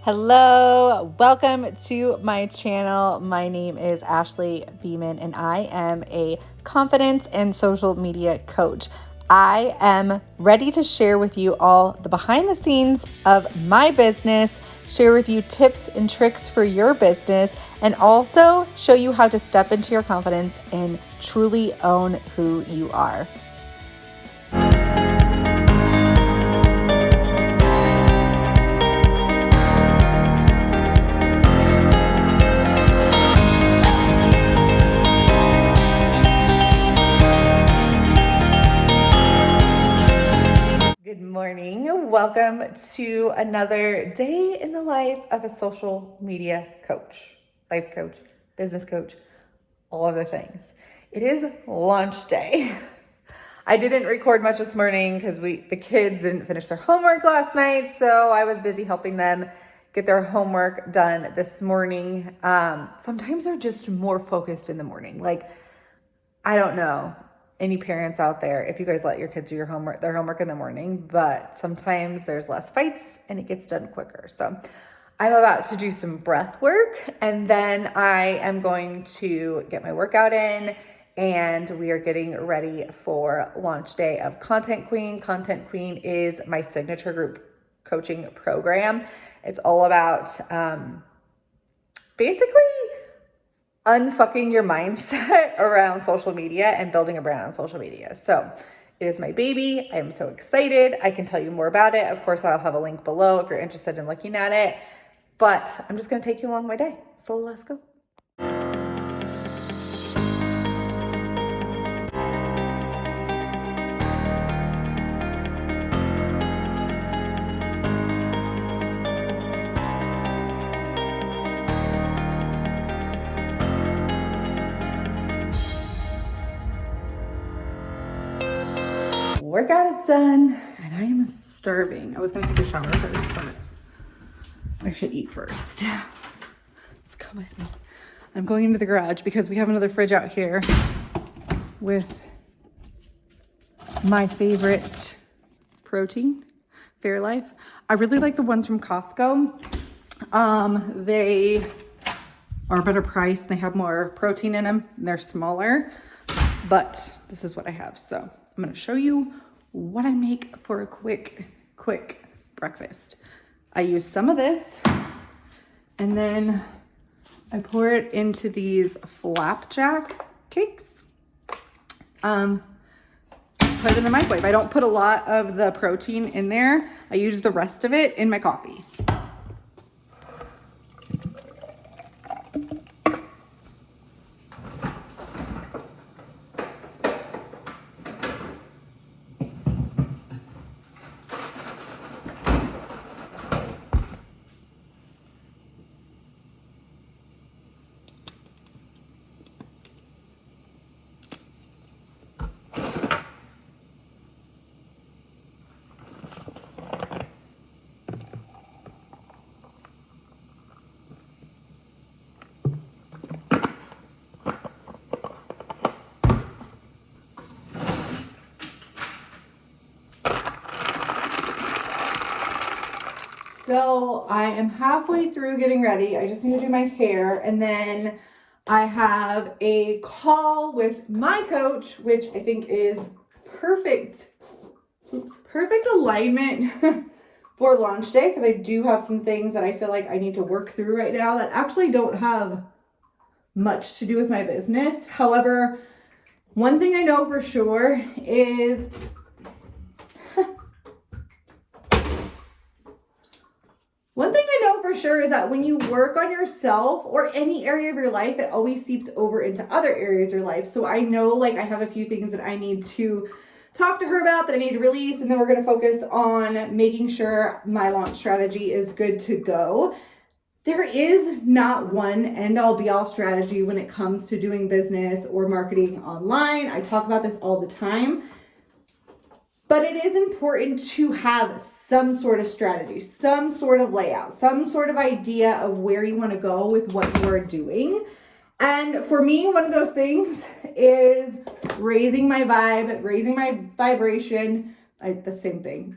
Hello, welcome to my channel. My name is Ashley Beeman and I am a confidence and social media coach. I am ready to share with you all the behind the scenes of my business, share with you tips and tricks for your business, and also show you how to step into your confidence and truly own who you are. Good morning. Welcome to another day in the life of a social media coach, life coach, business coach, all of the things. It is launch day. I didn't record much this morning because the kids didn't finish their homework last night, so I was busy helping them get their homework done this morning. Sometimes they're just more focused in the morning. I don't know any parents out there if you guys let your kids do their homework in the morning, but sometimes there's less fights and it gets done quicker. So I'm about to do some breath work and then I am going to get my workout in, and we are getting ready for launch day of Content Queen. Content Queen is my signature group coaching program. It's all about basically unfucking your mindset around social media and building a brand on social media. So it is my baby. I am so excited. I can tell you more about it. Of course, I'll have a link below if you're interested in looking at it, but I'm just going to take you along my day. So let's go. Workout is done and I am starving. I was gonna take a shower first, but I should eat first. Let's come with me. I'm going into the garage because we have another fridge out here with my favorite protein, Fairlife. I really like the ones from Costco. They are a better price. They have more protein in them. They're smaller, but this is what I have. So I'm going to show you what I make for a quick breakfast. I use some of this and then I pour it into these flapjack cakes. Put it in the microwave. I don't put a lot of the protein in there. I use the rest of it in my coffee. So I am halfway through getting ready. I just need to do my hair, and then I have a call with my coach, which I think is perfect alignment for launch day, because I do have some things that I feel like I need to work through right now that actually don't have much to do with my business. However, one thing I know for sure is that when you work on yourself or any area of your life, it always seeps over into other areas of your life. So I know I have a few things that I need to talk to her about, that I need to release, and then we're going to focus on making sure my launch strategy is good to go. There is not one end-all be-all strategy when it comes to doing business or marketing online. I talk about this all the time. But it is important to have some sort of strategy, some sort of layout, some sort of idea of where you want to go with what you are doing. And for me, one of those things is raising my vibe, raising my vibration. The same thing.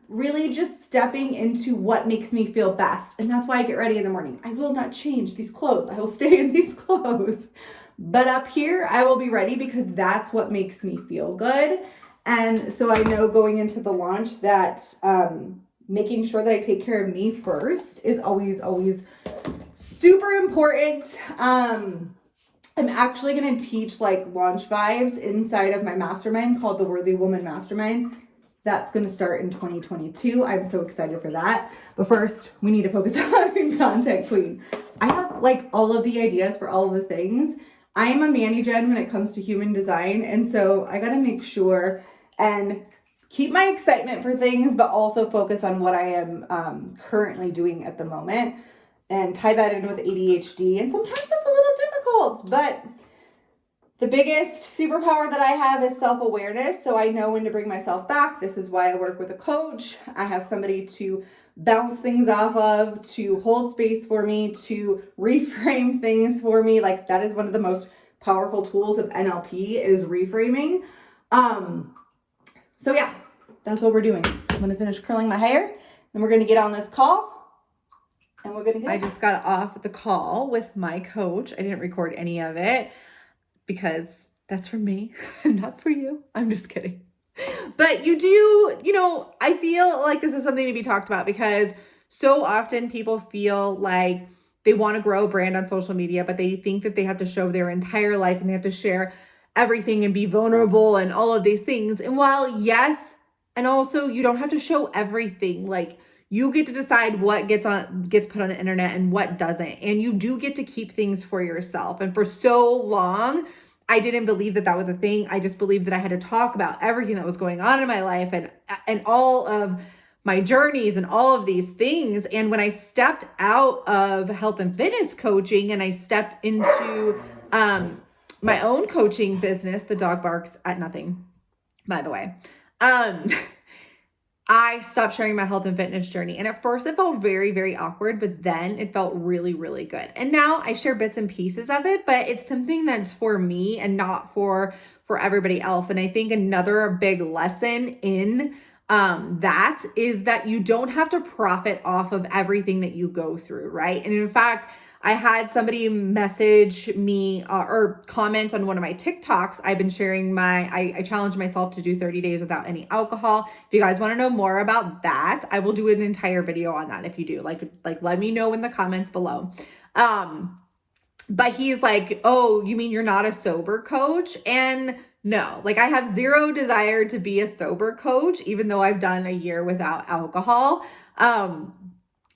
Really just stepping into what makes me feel best. And that's why I get ready in the morning. I will not change these clothes. I will stay in these clothes. But up here, I will be ready because that's what makes me feel good. And so I know going into the launch that making sure that I take care of me first is always super important. I'm actually going to teach like launch vibes inside of my mastermind called the Worthy Woman Mastermind. That's going to start in 2022. I'm so excited for that. But first, we need to focus on content queen. I have like all of the ideas for all of the things. I am a Manny-gen when it comes to human design. And so I got to make sure and keep my excitement for things, but also focus on what I am currently doing at the moment and tie that in with ADHD. And sometimes it's a little difficult, but the biggest superpower that I have is self-awareness. So I know when to bring myself back. This is why I work with a coach. I have somebody to bounce things off of, to hold space for me, to reframe things for me. Like that is one of the most powerful tools of NLP is reframing. So yeah, that's what we're doing. I'm going to finish curling my hair, then we're going to get on this call. And we're going to go. I just got off the call with my coach. I didn't record any of it because that's for me, not for you. I'm just kidding. But you do, I feel like this is something to be talked about because so often people feel like they want to grow a brand on social media, but they think that they have to show their entire life and they have to share everything and be vulnerable and all of these things. And while yes, and also you don't have to show everything, like you get to decide what gets put on the internet and what doesn't. And you do get to keep things for yourself. And for so long, I didn't believe that that was a thing. I just believed that I had to talk about everything that was going on in my life and all of my journeys and all of these things. And when I stepped out of health and fitness coaching and I stepped into my own coaching business, the dog barks at nothing, by the way. I stopped sharing my health and fitness journey. And at first it felt very, very awkward, but then it felt really, really good. And now I share bits and pieces of it, but it's something that's for me and not for everybody else. And I think another big lesson in that is that you don't have to profit off of everything that you go through, right? And in fact, I had somebody message me or comment on one of my TikToks. I've been sharing I challenged myself to do 30 days without any alcohol. If you guys want to know more about that, I will do an entire video on that. If you do, like let me know in the comments below. But he's like, oh, you mean you're not a sober coach? And no, like I have zero desire to be a sober coach, even though I've done a year without alcohol.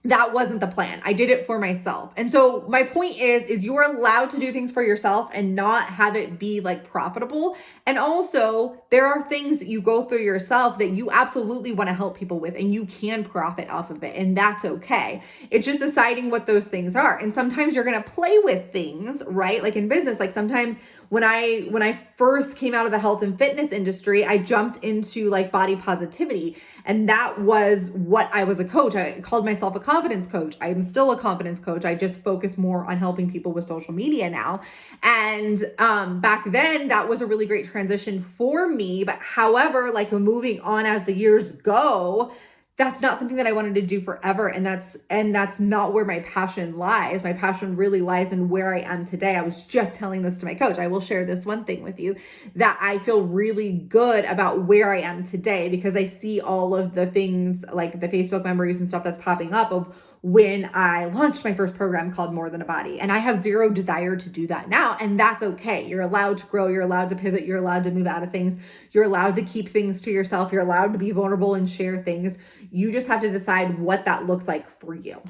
That wasn't the plan. I did it for myself. And so my point is you're allowed to do things for yourself and not have it be like profitable. And also there are things that you go through yourself that you absolutely want to help people with and you can profit off of it. And that's okay. It's just deciding what those things are. And sometimes you're going to play with things, right? Like in business, like sometimes when I first came out of the health and fitness industry, I jumped into like body positivity. And that was what I was a coach. I called myself a confidence coach. I am still a confidence coach. I just focus more on helping people with social media now. And back then that was a really great transition for me. But however, like moving on as the years go, that's not something that I wanted to do forever. And that's not where my passion lies. My passion really lies in where I am today. I was just telling this to my coach. I will share this one thing with you that I feel really good about where I am today because I see all of the things like the Facebook memories and stuff that's popping up of when I launched my first program called More Than a Body. And I have zero desire to do that now. And that's okay. You're allowed to grow. You're allowed to pivot. You're allowed to move out of things. You're allowed to keep things to yourself. You're allowed to be vulnerable and share things. You just have to decide what that looks like for you.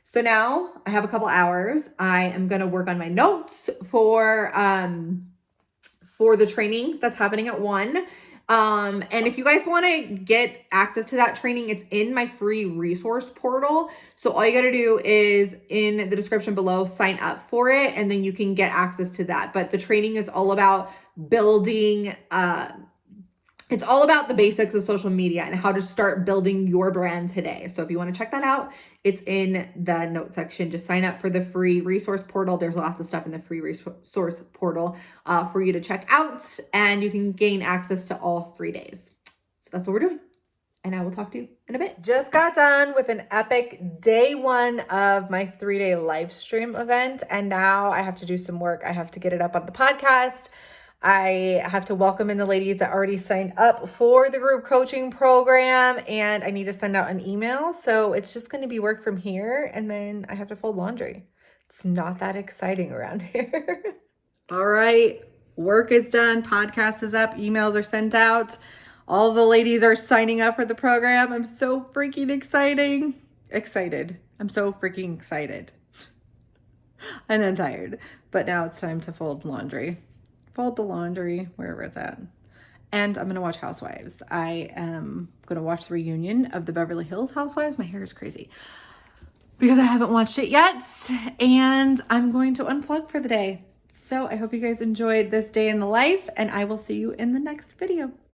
So now I have a couple hours. I am going to work on my notes for the training that's happening at 1. And if you guys want to get access to that training, it's in my free resource portal. So all you got to do is in the description below, sign up for it, and then you can get access to that. But the training is all about building, it's all about the basics of social media and how to start building your brand today. So if you want to check that out, it's in the note section. Just sign up for the free resource portal. There's lots of stuff in the free resource portal for you to check out, and you can gain access to all 3 days. So that's what we're doing. and I will talk to you in a bit. Just got done with an epic day 1 of my 3-day live stream event. And now I have to do some work. I have to get it up on the podcast. I have to welcome in the ladies that already signed up for the group coaching program. And I need to send out an email. So it's just going to be work from here. And then I have to fold laundry. It's not that exciting around here. All right. Work is done. Podcast is up. Emails are sent out. All the ladies are signing up for the program. I'm so freaking excited. I'm so freaking excited. And I'm tired. But now it's time to fold laundry. Fold the laundry wherever it's at. And I'm going to watch Housewives. I am going to watch the reunion of the Beverly Hills Housewives. My hair is crazy because I haven't watched it yet. And I'm going to unplug for the day. So I hope you guys enjoyed this day in the life, and I will see you in the next video.